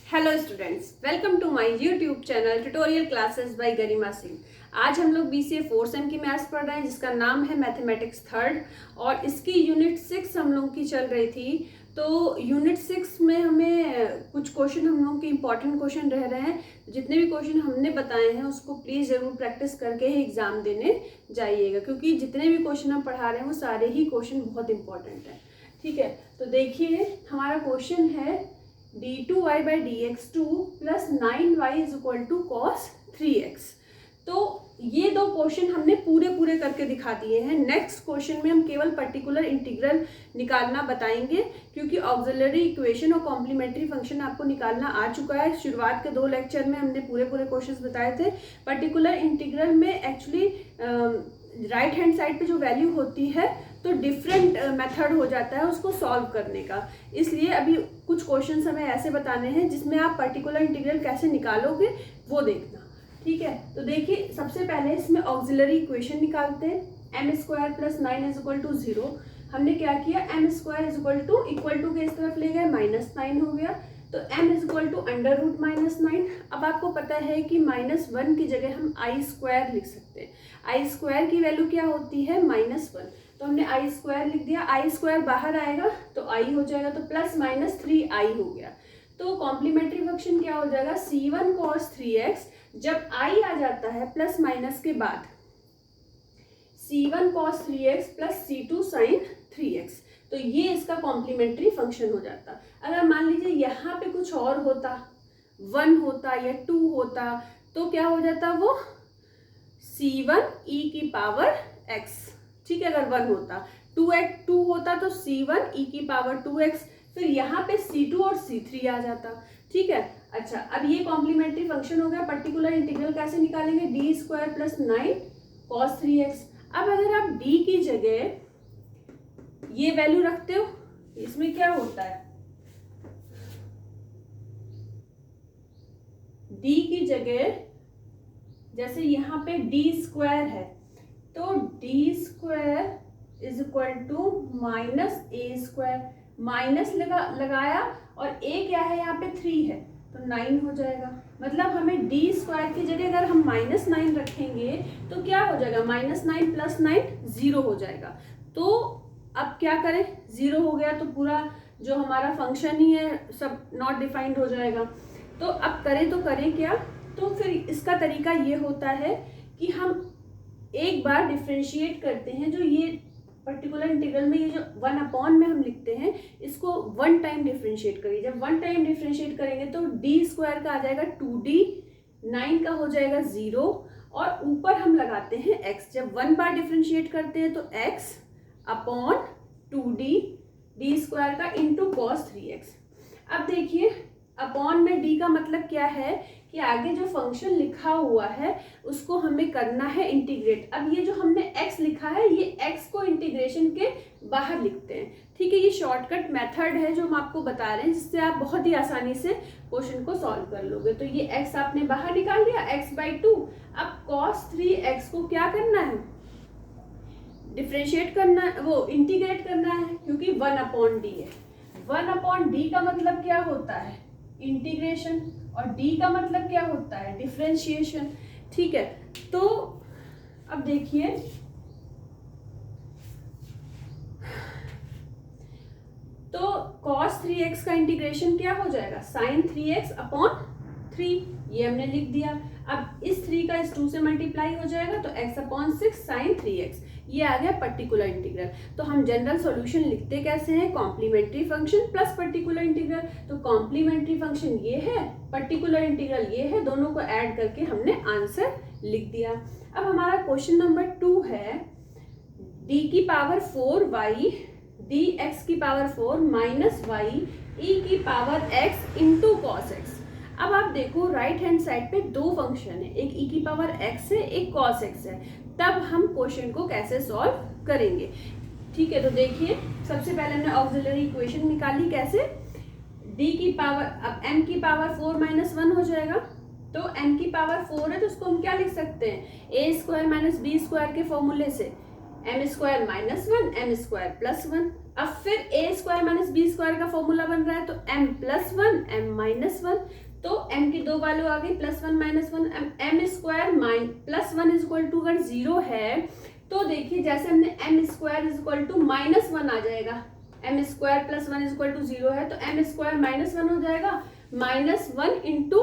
Hello students, welcome to my YouTube channel tutorial classes by Garima Singh. आज हम लोग BCA 4th same की maths पढ़ रहे हैं जिसका नाम है मैथमेटिक्स थर्ड और इसकी यूनिट 6 हम लोगों की चल रही थी। तो यूनिट 6 में हमें कुछ क्वेश्चन हम लोगों के इम्पॉर्टेंट क्वेश्चन रह रहे हैं। जितने भी क्वेश्चन हमने बताए हैं उसको प्लीज़ ज़रूर प्रैक्टिस करके ही एग्ज़ाम देने जाइएगा, क्योंकि जितने भी क्वेश्चन हम पढ़ा रहे हैं वो सारे ही क्वेश्चन बहुत इंपॉर्टेंट हैं। ठीक है, तो देखिए हमारा क्वेश्चन है d2y by dx2 plus 9y is equal to cos 3x। तो ये दो क्वेश्चन हमने पूरे करके दिखा दिए हैं। नेक्स्ट क्वेश्चन में हम केवल पर्टिकुलर इंटीग्रल निकालना बताएंगे, क्योंकि ऑक्सिलरी इक्वेशन और कॉम्प्लीमेंट्री फंक्शन आपको निकालना आ चुका है। शुरुआत के 2 लेक्चर में हमने पूरे क्वेश्चंस बताए थे। पर्टिकुलर इंटीग्रल में एक्चुअली राइट हैंड साइड पे जो वैल्यू होती है तो डिफरेंट मेथड हो जाता है उसको सॉल्व करने का। इसलिए अभी कुछ क्वेश्चन्स हमें ऐसे बताने हैं जिसमें आप पर्टिकुलर इंटीग्रल कैसे निकालोगे वो देखना। ठीक है, तो देखिए सबसे पहले इसमें ऑक्सिलरी इक्वेशन निकालते हैं। M square plus 9 is equal to 0। हमने क्या किया, M square is equal to के इस तरफ ले गए, -9 हो गया। तो m is equal to under root -9। अब आपको पता है कि -1 की जगह हम आई स्क्वायर लिख सकते हैं। आई स्क्वायर की वैल्यू क्या होती है, -1। तो हमने आई स्क्वायर लिख दिया। आई स्क्वायर बाहर आएगा तो आई हो जाएगा, तो प्लस माइनस 3i हो गया। तो कॉम्प्लीमेंट्री फंक्शन क्या हो जाएगा, c1 cos 3x। जब i आ जाता है प्लस माइनस के बाद, c1 cos 3x plus c2 sin 3x, तो ये इसका कॉम्प्लीमेंट्री फंक्शन हो जाता। अगर मान लीजिए यहाँ पे कुछ और होता, 1 होता या 2 होता, तो क्या हो जाता वो c1 e की पावर x। ठीक है, अगर 1 होता, 2 होता तो c1 e की पावर 2x, फिर यहाँ पे c2 और c3 आ जाता। ठीक है, अच्छा अब ये कॉम्प्लीमेंट्री फंक्शन हो गया। पर्टिकुलर इंटीग्रल कैसे निकालेंगे, D square plus 9 cos 3x। अब अगर आप d की जगह ये वैल्यू रखते हो, इसमें क्या होता है, d की जगह जैसे यहाँ पे d स्क्वायर है तो D square is equal to minus A square. Minus लगाया और ए क्या है यहाँ पे 3 है तो 9 हो जाएगा। मतलब हमें डी स्क्वायर की जगह अगर हम -9 रखेंगे तो क्या हो जाएगा, -9 प्लस 9 0 हो जाएगा। तो अब क्या करें, 0 हो गया तो पूरा जो हमारा फंक्शन ही है सब नॉट डिफाइंड हो जाएगा। तो अब करें तो करें क्या, तो फिर इसका तरीका ये होता है कि हम एक बार डिफ्रेंशिएट करते हैं। जो ये पर्टिकुलर इंटीग्रल में ये जो 1 में हम लिखते हैं, इसको 1 टाइम डिफ्रेंशिएट करिए। जब 1 टाइम डिफ्रेंशिएट करेंगे तो डी स्क्वायर का आ जाएगा 2d, 9 का हो जाएगा 0 और ऊपर हम लगाते हैं x। जब 1 बार डिफ्रेंशिएट करते हैं तो x upon 2d, D square का इंटू cos 3x। अब देखिए अपॉन में d का मतलब क्या है कि आगे जो फंक्शन लिखा हुआ है उसको हमें करना है इंटीग्रेट। अब ये जो हमने x लिखा है ये x को इंटीग्रेशन के बाहर लिखते हैं। ठीक है, ये शॉर्टकट मेथड है जो हम आपको बता रहे हैं, जिससे आप बहुत ही आसानी से क्वेश्चन को सॉल्व कर लोगे। तो ये x आपने बाहर निकाल लिया, x/2। अब cos 3x को क्या करना है, डिफ्रेंशिएट करना है, वो इंटीग्रेट करना है, क्योंकि 1/d है। 1/d का मतलब क्या होता है, इंटीग्रेशन, और d का मतलब क्या होता है, डिफरेंशिएशन। ठीक है, तो अब देखिए तो cos 3x का इंटीग्रेशन क्या हो जाएगा, sin 3x अपॉन 3, ये हमने लिख दिया। अब इस 3 का इस 2 से मल्टीप्लाई हो जाएगा तो x अपॉन 6 sin 3x, ये आ गया पर्टिकुलर इंटीग्रल। तो हम जनरल सॉल्यूशन लिखते कैसे हैं, complementary function plus particular integral. तो कॉम्प्लीमेंट्री फंक्शन ये है, पर्टिकुलर इंटीग्रल ये है, दोनों को ऐड करके हमने आंसर लिख दिया। अब हमारा क्वेश्चन नंबर 2 है d की पावर 4y dx की पावर 4 माइनस y e की power x into cos x। अब आप देखो राइट हैंड साइड पे 2 फंक्शन है, एक e की पावर x है, एक cos x है। तब हम क्वेश्चन को कैसे सॉल्व करेंगे। ठीक है, तो देखिए सबसे पहले हमने ऑक्सिलरी इक्वेशन निकाली कैसे, d की पावर, अब m की पावर 4 माइनस 1 हो जाएगा। तो m की पावर 4 है तो उसको हम क्या लिख सकते हैं, a square minus b square के फॉर्मूले से, m स्क्वायर -1 m स्क्वायर +1। अब फिर A square minus B square का फॉर्मूला बन रहा है, तो m plus one M minus one, तो m की दो वैल्यू आ गई plus one minus one, M square plus one is equal to अगर जीरो है तो देखिए जैसे हमने M square is equal to minus one आ जाएगा, M square plus one is equal to zero है तो एम स्क्वायर माइनस वन हो जाएगा, माइनस वन इंटू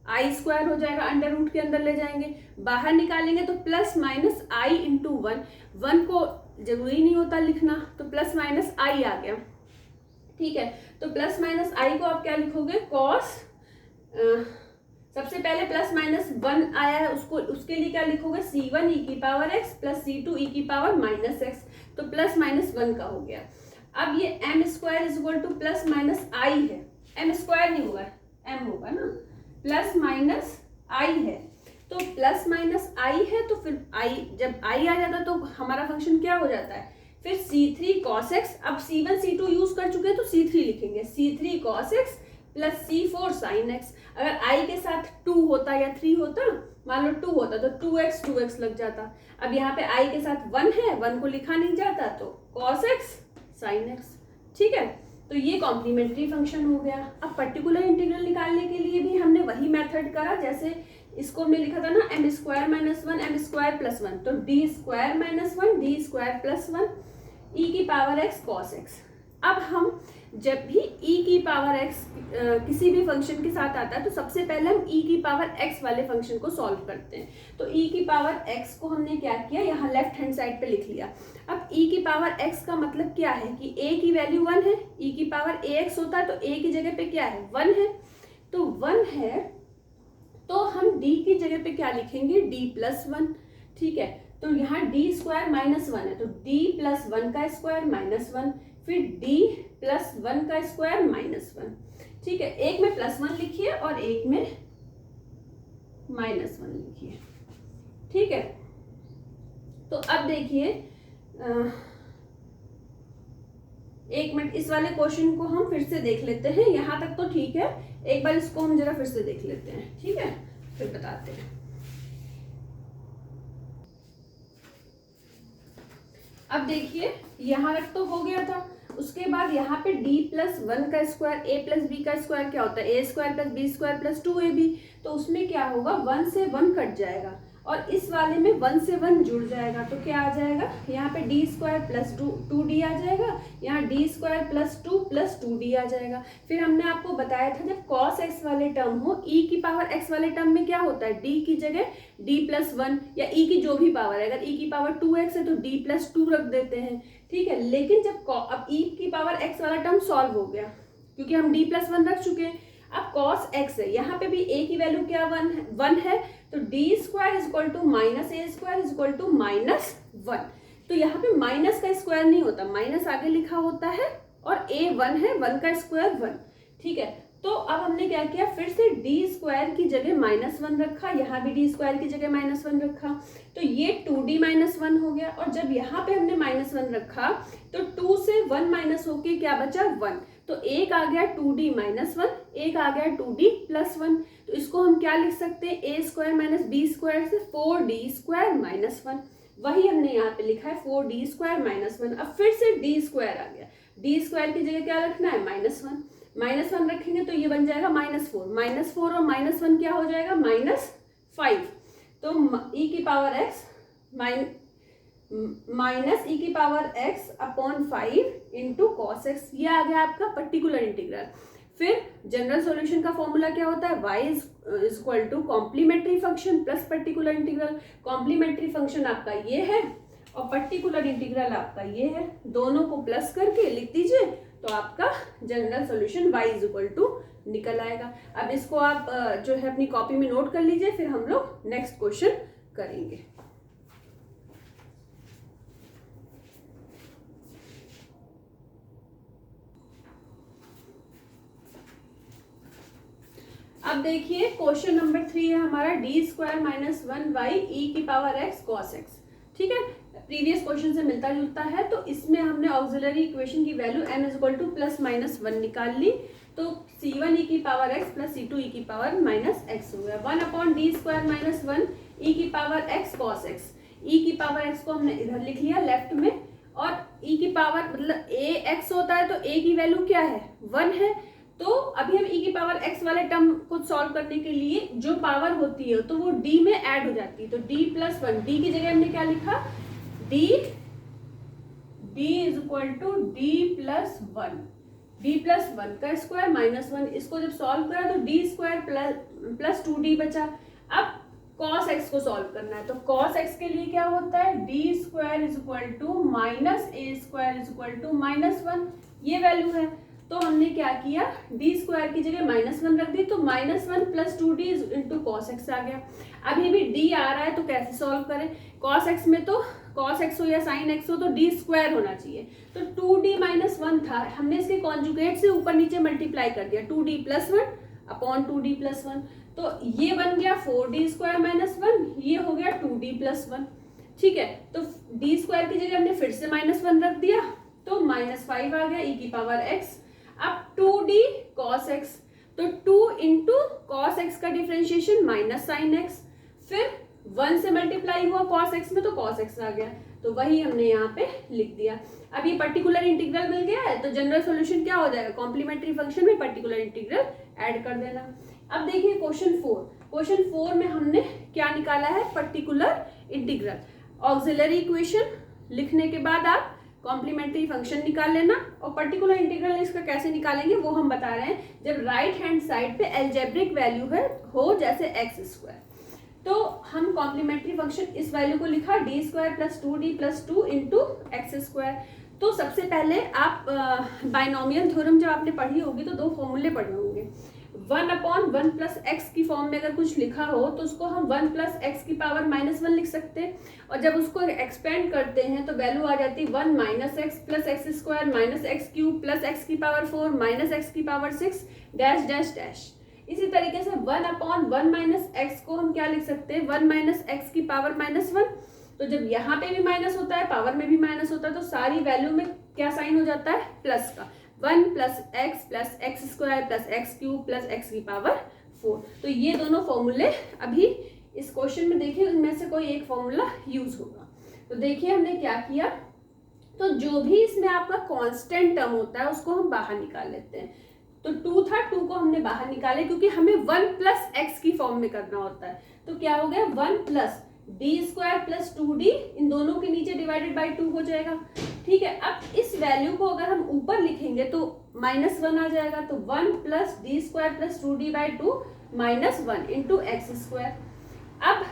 आई स्क्वायर हो जाएगा, अंडर रूट के अंदर ले जाएंगे, बाहर निकालेंगे तो प्लस माइनस आई इंटू वन, वन को जरूरी नहीं होता लिखना तो प्लस माइनस आई आ गया, ठीक है। तो प्लस माइनस आई को आप क्या लिखोगे, कॉस, सबसे पहले प्लस माइनस वन आया है उसको, उसके लिए क्या लिखोगे, सी वन ई की power X plus C two E की पावर माइनस एक्स, तो प्लस माइनस वन का हो गया। अब ये M square is equal to plus minus I है, एम स्क्वायर नहीं होगा एम होगा ना, प्लस माइनस आई है, तो प्लस माइनस आई है तो फिर आई, जब आई आ जाता तो हमारा फंक्शन क्या हो जाता है, फिर c3 cos x, अब c1 c2 यूज कर चुके हैं तो c3 लिखेंगे, c3 cos x plus c4 sin x। अगर i के साथ 2 होता या 3 होता, मान लो 2 होता तो 2x लग जाता, अब यहाँ पे i के साथ 1 है, 1 को लिखा नहीं जाता तो cos x sin x, ठीक है। तो ये कॉम्प्लीमेंट्री फंक्शन हो गया। अब पर्टिकुलर इंटीग्रल निकालने के लिए भी हमने वही मेथड करा, जैसे इसको हमने लिखा था ना M square minus one M square plus one, तो D square minus one D square plus one E की पावर एक्स कॉस एक्स। अब हम जब भी ई की पावर एक्स किसी भी फंक्शन के साथ आता है तो सबसे पहले हम ई की पावर एक्स वाले फंक्शन को सॉल्व करते हैं। तो ई की पावर एक्स को हमने क्या किया, यहाँ लेफ्ट हैंड साइड पे लिख लिया। अब ई की पावर एक्स का मतलब क्या है कि ए की वैल्यू 1 है, ई की पावर ए एक्स होता है तो ए की जगह पे क्या है 1 है, तो 1 है तो हम डी की जगह पे क्या लिखेंगे, डी प्लस वन, ठीक है। तो यहाँ डी स्क्वायर माइनस वन है तो डी प्लस वन का स्क्वायर माइनस वन, फिर डी प्लस वन का स्क्वायर माइनस वन, ठीक है। एक में प्लस वन लिखिए और एक में माइनस वन लिखिए, ठीक है। तो अब देखिए एक मिनट, इस वाले क्वेश्चन को हम फिर से देख लेते हैं, यहाँ तक तो ठीक है, एक बार इसको हम जरा फिर से देख लेते हैं, ठीक है, फिर बताते हैं। अब देखिए यहाँ तक तो हो गया था, उसके बाद यहाँ पे d प्लस वन का स्क्वायर a प्लस बी का स्क्वायर क्या होता है, A square plus B square plus 2ab, तो उसमें क्या होगा 1 से 1 कट जाएगा और इस वाले में 1 से 1 जुड़ जाएगा, तो क्या आ जाएगा यहाँ पे डी स्क्वायर प्लस 2d आ जाएगा, यहाँ D square plus 2 plus 2d आ जाएगा। फिर हमने आपको बताया था जब cos x वाले टर्म हो, e की पावर x वाले टर्म में क्या होता है, d की जगह d प्लस वन या e की जो भी पावर है, अगर e की पावर 2x है तो d प्लस 2 रख देते हैं, ठीक है। लेकिन जब अब e की पावर x वाला टर्म सॉल्व हो गया क्योंकि हम d प्लस वन रख चुके हैं, अब cos x है, यहाँ पे भी a की वैल्यू क्या 1 है तो D square is equal to minus A square is equal to minus one, तो यहाँ पे माइनस का स्क्वायर नहीं होता, माइनस आगे लिखा होता है और a 1 है, 1 का स्क्वायर 1, ठीक है। तो अब हमने क्या किया, फिर से डी स्क्वायर की जगह माइनस वन रखा, यहाँ भी डी स्क्वायर की जगह माइनस वन रखा, तो ये 2d माइनस वन हो गया। और जब यहाँ पे हमने माइनस वन रखा तो 2 से 1 माइनस होके क्या बचा 1, तो एक आ गया 2d माइनस वन, एक आ गया 2d प्लस वन, तो इसको हम क्या लिख सकते हैं, ए स्क्वायर माइनस बी स्क्वायर से 4d स्क्वायर माइनस वन, वही हमने यहाँ पे लिखा है 4d स्क्वायर माइनस वन। अब फिर से d स्क्वायर आ गया, d स्क्वायर की जगह क्या रखना है माइनस वन रखेंगे तो ये बन जाएगा -4 और -1 क्या हो जाएगा -5, तो e की पावर x माइनस ई की power x upon 5 into cos X, ये आ गया आपका पर्टिकुलर इंटीग्रल। फिर जनरल सॉल्यूशन का फॉर्मूला क्या होता है, y is equal to complementary function plus particular integral. Complementary function आपका ये है और पर्टिकुलर इंटीग्रल आपका ये है, दोनों को प्लस करके लिख दीजिए तो आपका general solution y is equal to निकल आएगा। अब इसको आप जो है अपनी कॉपी में नोट कर लीजिए, फिर हम लोग नेक्स्ट क्वेश्चन करेंगे। अब देखिए क्वेश्चन नंबर 3 है हमारा, D square minus one Y E की पावर एक्स कॉस एक्स, ठीक है। प्रीवियस क्वेश्चन से मिलता जुलता है, तो इसमें हमने ऑक्सिलरी इक्वेशन की value m is equal to plus minus one निकाल ली, तो c1 ई की पावर x प्लस c2 ई की पावर माइनस एक्स हो गया। 1 upon D square minus one E की power x cos X, E की पावर x को हमने इधर लिख लिया लेफ्ट में और e की पावर मतलब a x होता है तो a की वैल्यू क्या है 1 है। तो अभी हम e की पावर x वाले टर्म को सॉल्व करने के लिए जो पावर होती है तो वो d में ऐड हो जाती है। तो d प्लस 1, d की जगह हमने क्या लिखा d is equal to d plus 1, d plus 1 का स्क्वायर माइनस 1। इसको जब सॉल्व करा तो d स्क्वायर प्लस 2d बचा। अब cos x को सॉल्व करना है तो cos x के लिए क्या होता है d square is equal to minus a square is equal to minus 1, ये वैल्यू है। तो हमने क्या किया d स्क्वायर की जगह माइनस 1 रख दी तो minus 1 plus 2d into cos X आ गया। अभी भी d आ रहा है तो कैसे सॉल्व करें, cos x में तो cos x हो या sin x हो तो d स्क्वायर होना चाहिए। तो 2d माइनस 1 था, हमने इसके कॉन्जुगेट से ऊपर नीचे मल्टीप्लाई कर दिया 2d plus 1 upon 2d plus 1। तो ये बन गया 4d स्क्वायर माइनस 1, ये हो गया 2d प्लस 1। ठीक है, तो d स्क्वायर की जगह हमने फिर से माइनस 1 रख दिया तो माइनस 5 आ गया e की पावर x। अब 2d cos x, तो 2 इंटू कॉस एक्स का डिफ्रेंशिएशन माइनस साइन एक्स, फिर 1 से मल्टीप्लाई हुआ cos x में तो cos x आ गया, तो वही हमने यहाँ पे लिख दिया। अब ये पर्टिकुलर इंटीग्रल मिल गया है तो जनरल सॉल्यूशन क्या हो जाएगा, कॉम्प्लीमेंट्री फंक्शन में पर्टिकुलर इंटीग्रल ऐड कर देना। अब देखिए क्वेश्चन 4 में हमने क्या निकाला है, पर्टिकुलर इंटीग्रल। ऑक्सिलरी इक्वेशन लिखने के बाद आप कॉम्प्लीमेंट्री फंक्शन निकाल लेना, और पर्टिकुलर इंटीग्रल इसका कैसे निकालेंगे वो हम बता रहे हैं जब राइट हैंड साइड पे एल्जेब्रिक वैल्यू है हो जैसे एक्स स्क्वायर। तो हम कॉम्प्लीमेंट्री फंक्शन इस वैल्यू को लिखा D square plus 2d plus 2 into x square. तो सबसे पहले आप बाइनोमियल थ्योरम जब आपने पढ़ी होगी तो दो फॉर्मूले पढ़े होंगे, 1 अपॉन 1 प्लस एक्स की फॉर्म में अगर कुछ लिखा हो तो उसको हम 1 प्लस एक्स की पावर माइनस 1 लिख सकते हैं, और जब उसको एक्सपेंड करते हैं तो वैल्यू आ जाती है 1 minus x plus x square minus x cube plus x की पावर 4 माइनस एक्स की पावर 6 डैश डैश डैश। इसी तरीके से 1 अपॉन 1 माइनस एक्स को हम क्या लिख सकते हैं, 1 माइनस एक्स की पावर माइनस 1। तो जब यहाँ पे भी माइनस होता है पावर में भी माइनस होता है तो सारी वैल्यू में क्या साइन हो जाता है, प्लस का, 1 plus x square plus x cube plus x की पावर 4। तो ये दोनों फॉर्मूले अभी इस क्वेश्चन में देखिए इनमें से कोई एक फॉर्मूला यूज होगा। तो देखिए हमने क्या किया, तो जो भी इसमें आपका कांस्टेंट टर्म होता है उसको हम बाहर निकाल लेते हैं। तो 2 था, 2 को हमने बाहर निकाले क्योंकि हमें 1 प्लस एक्स की फॉर्म में करना होता है। तो क्या हो गया 1 plus D square plus 2d, इन दोनों के नीचे डिवाइडेड बाई 2 हो जाएगा। ठीक है, अब इस वैल्यू को अगर हम ऊपर लिखेंगे तो माइनस 1 आ जाएगा, तो 1 plus D square plus 2d by 2 minus 1 into x square. अब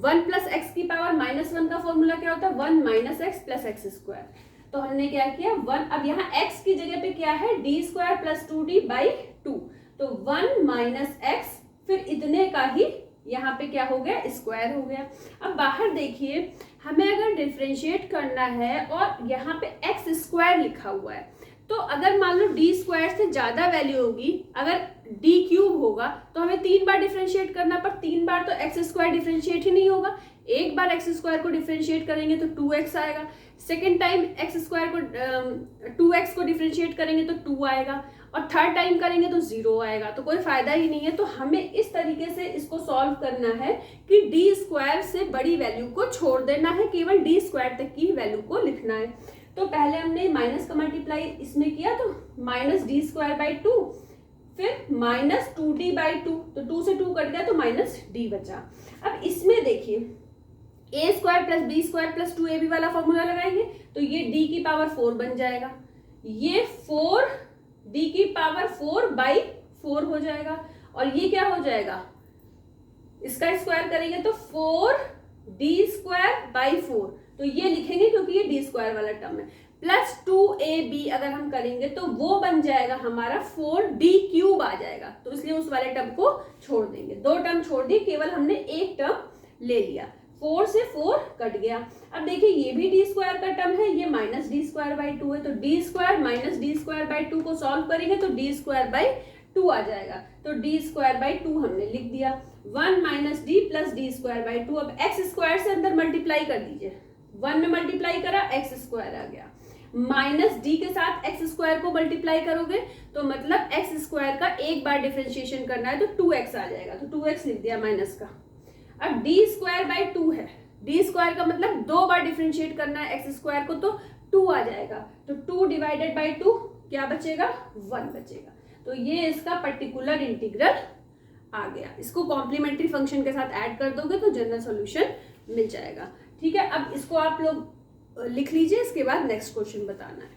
1 प्लस एक्स की पावर माइनस 1 का फॉर्मूला क्या होता है, 1 minus x plus x square. तो हमने क्या किया 1, अब यहाँ x की जगह पे क्या है D square plus 2d by 2, तो 1 माइनस एक्स फिर इतने का ही यहाँ पे क्या हो गया, स्क्वायर हो गया। अब बाहर देखिए हमें अगर डिफ्रेंशिएट करना है और यहाँ पे एक्स स्क्वायर लिखा हुआ है, तो अगर मान लो डी स्क्वायर से ज्यादा वैल्यू होगी, अगर डी क्यूब होगा तो हमें 3 बार डिफ्रेंशिएट करना, पर 3 बार तो एक्स स्क्वायर डिफ्रेंशिएट ही नहीं होगा। एक बार एक्स स्क्वायर को डिफ्रेंशिएट करेंगे तो 2x आएगा, सेकेंड टाइम एक्स स्क्वायर को 2x को डिफ्रेंशिएट करेंगे तो 2 आएगा, और थर्ड टाइम करेंगे तो 0 आएगा, तो कोई फायदा ही नहीं है। तो हमें इस तरीके से इसको सॉल्व करना है कि डी स्क्वायर से बड़ी वैल्यू को छोड़ देना है, केवल डी स्क्वायर तक की वैल्यू को लिखना है। तो पहले हमने माइनस का मल्टीप्लाई इसमें किया तो माइनस डी स्क्वायर बाई 2, फिर माइनस 2d बाई 2, तो 2 से 2 कट गया तो माइनस d बचा। अब इसमें देखिए a square plus B square plus 2ab वाला फॉर्मूला लगाएंगे तो ये d की पावर 4 बन जाएगा, ये 4 d की पावर 4 बाई 4 हो जाएगा, और ये क्या हो जाएगा, इसका स्क्वायर करेंगे तो 4d स्क्वायर बाई 4, तो ये लिखेंगे क्योंकि ये डी स्क्वायर वाला टर्म है, प्लस 2ab अगर हम करेंगे तो वो बन जाएगा हमारा 4d क्यूब आ जाएगा, तो इसलिए उस वाले टर्म को छोड़ देंगे। 2 टर्म छोड़ दिए, केवल हमने एक टर्म ले लिया, 4 से 4 कट गया। अब देखिए ये भी डी स्क्वायर का टर्म है, ये माइनस डी स्क्वायर बाई 2 है, तो D square minus D square by 2 को सॉल्व करेंगे तो डी स्क्वायर बाई 2 आ जाएगा, तो डी स्क्वायर बाई 2 हमने लिख दिया, 1 minus D plus D square by 2। अब एक्स स्क्वायर से अंदर मल्टीप्लाई कर दीजिए, 1 में मल्टीप्लाई करा एक्स स्क्वायर आ गया, माइनस डी के साथ एक्स स्क्वायर को मल्टीप्लाई करोगे तो मतलब एक्स स्क्वायर का एक बार डिफरेंशिएशन करना है तो 2x आ जाएगा, तो 2x लिख दिया माइनस का। अब डी स्क्वायर बाई 2 है, डी स्क्वायर का मतलब 2 बार डिफरेंशिएट करना है एक्स स्क्वायर को, तो 2 आ जाएगा। तो 2 डिवाइडेड बाई 2 क्या बचेगा, 1 बचेगा। तो ये इसका पर्टिकुलर इंटीग्रल आ गया। इसको कॉम्प्लीमेंट्री फंक्शन के साथ ऐड कर दोगे तो जनरल सॉल्यूशन मिल जाएगा। ठीक है, अब इसको आप लोग लिख लीजिए, इसके बाद नेक्स्ट क्वेश्चन बताना है।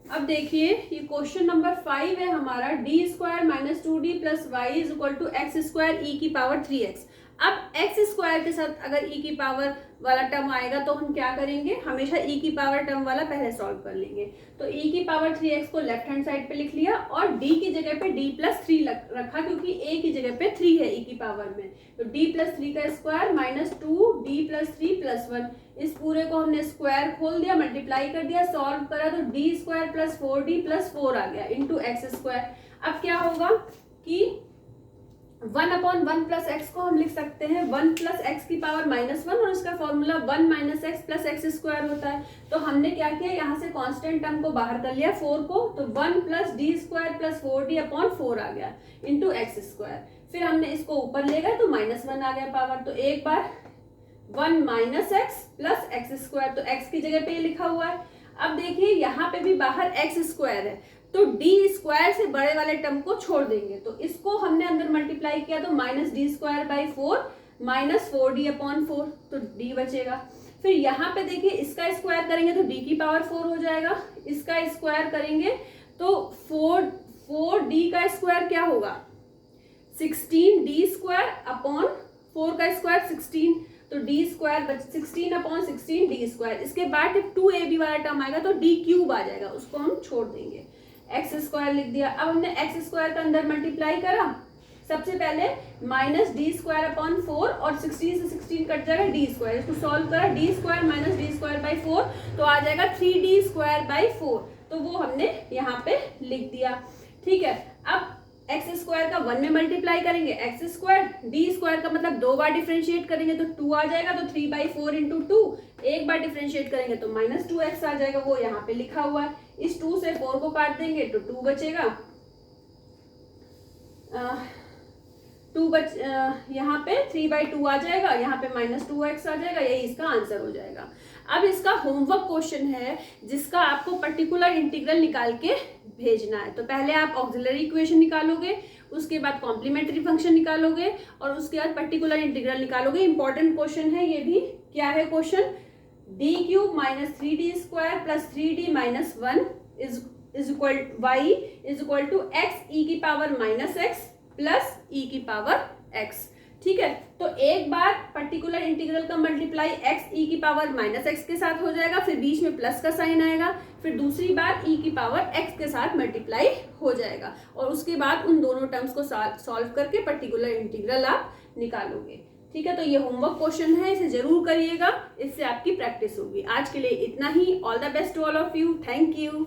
अब देखिए ये क्वेश्चन नंबर 5 है हमारा, D square minus 2d plus Y is equal to X square E की पावर 3x। अब एक्स स्क्वायर के साथ अगर ई की पावर वाला टर्म आएगा तो हम क्या करेंगे, हमेशा ई की पावर टर्म वाला पहले सॉल्व कर लेंगे। तो ई की पावर 3x को लेफ्ट हैंड साइड पे लिख लिया और डी की जगह पे d प्लस 3 रखा, क्योंकि ए की जगह पे 3 है ई की पावर में। तो d प्लस 3 का square minus 2d plus 3 plus 1, इस पूरे को हमने स्क्वायर खोल दिया, मल्टीप्लाई कर दिया, सॉल्व करा तो D square plus 4d plus 4 आ गया इंटू एक्स स्क्वायर। अब क्या होगा कि 1/1 प्लस एक्स को हम लिख सकते हैं 1 प्लस एक्स की पावर -1, और इसका formula 1 minus x plus x square होता है। तो हमने क्या किया, यहाँ से कांस्टेंट टर्म को बाहर कर लिया 4 को, तो 1 plus D square plus 4d/4 आ गया इंटू एक्स स्क्वायर। फिर हमने इसको ऊपर ले गए तो -1 आ गया पावर। तो एक बार 1 minus x plus x square, तो एक्स की जगह पे ये लिखा हुआ है। अब देखिए यहाँ पे भी बाहर एक्स स्क्वायर है, तो डी स्क्वायर से बड़े वाले टर्म को छोड़ देंगे, तो इसको हमने अंदर मल्टीप्लाई किया तो minus D square by 4 minus 4d/4, तो डी बचेगा। फिर यहाँ पे देखिए इसका स्क्वायर करेंगे तो डी की पावर 4 हो जाएगा, इसका स्क्वायर करेंगे तो 4d का स्क्वायर क्या होगा, 16d स्क्वायर अपॉन 4 का स्क्वायर 16, तो डी स्क्वायर 16/16 डी स्क्वायर। इसके बाद जब 2ab वाला टर्म आएगा तो डी क्यूब आ जाएगा, उसको हम छोड़ देंगे, एक्स स्क्वायर लिख दिया। अब हमने एक्स स्क्वायर का अंदर मल्टीप्लाई करा, सबसे पहले माइनस डी स्क्वायर अपॉन 4 और 16 से 16 कट जाएगा डी स्क्वायर, इसको सॉल्व करा, D square minus D square by 4 तो आ जाएगा 3d स्क्वायर बाई 4, तो वो हमने यहाँ पे लिख दिया। ठीक है, अब एक्स स्क्वायर का 1 में मल्टीप्लाई करेंगे एक्स स्क्वायर, डी स्क्वायर का मतलब 2 बार डिफरेंशिएट करेंगे तो 2 आ जाएगा, तो 3/4 इंटू 2, एक बार डिफरेंशिएट करेंगे तो -2x आ जाएगा, वो यहाँ पे लिखा हुआ है। इस 2 से 4 को काट देंगे तो 2 बचेगा, यहाँ पे 3/2 आ जाएगा, यहाँ पे -2x आ जाएगा, यही इसका आंसर हो जाएगा। अब इसका होमवर्क क्वेश्चन है जिसका आपको पर्टिकुलर इंटीग्रल निकाल के भेजना है। तो पहले आप ऑक्सिलरी इक्वेशन निकालोगे, उसके बाद कॉम्प्लीमेंट्री फंक्शन निकालोगे और उसके बाद पर्टिकुलर इंटीग्रल निकालोगे। इंपॉर्टेंट क्वेश्चन है ये भी। क्या है question, D cube minus 3d स्क्वायर plus 3d minus 1 is equal to X E की पावर -x प्लस ई की पावर x। ठीक है, तो एक बार पर्टिकुलर इंटीग्रल का मल्टीप्लाई x ई की पावर -x के साथ हो जाएगा, फिर बीच में प्लस का साइन आएगा, फिर दूसरी बार e की पावर x के साथ मल्टीप्लाई हो जाएगा, और उसके बाद उन दोनों टर्म्स को सॉल्व करके पर्टिकुलर इंटीग्रल आप निकालोगे। ठीक है, तो ये होमवर्क क्वेश्चन है, इसे जरूर करिएगा, इससे आपकी प्रैक्टिस होगी। आज के लिए इतना ही। All the best to all of you, thank you.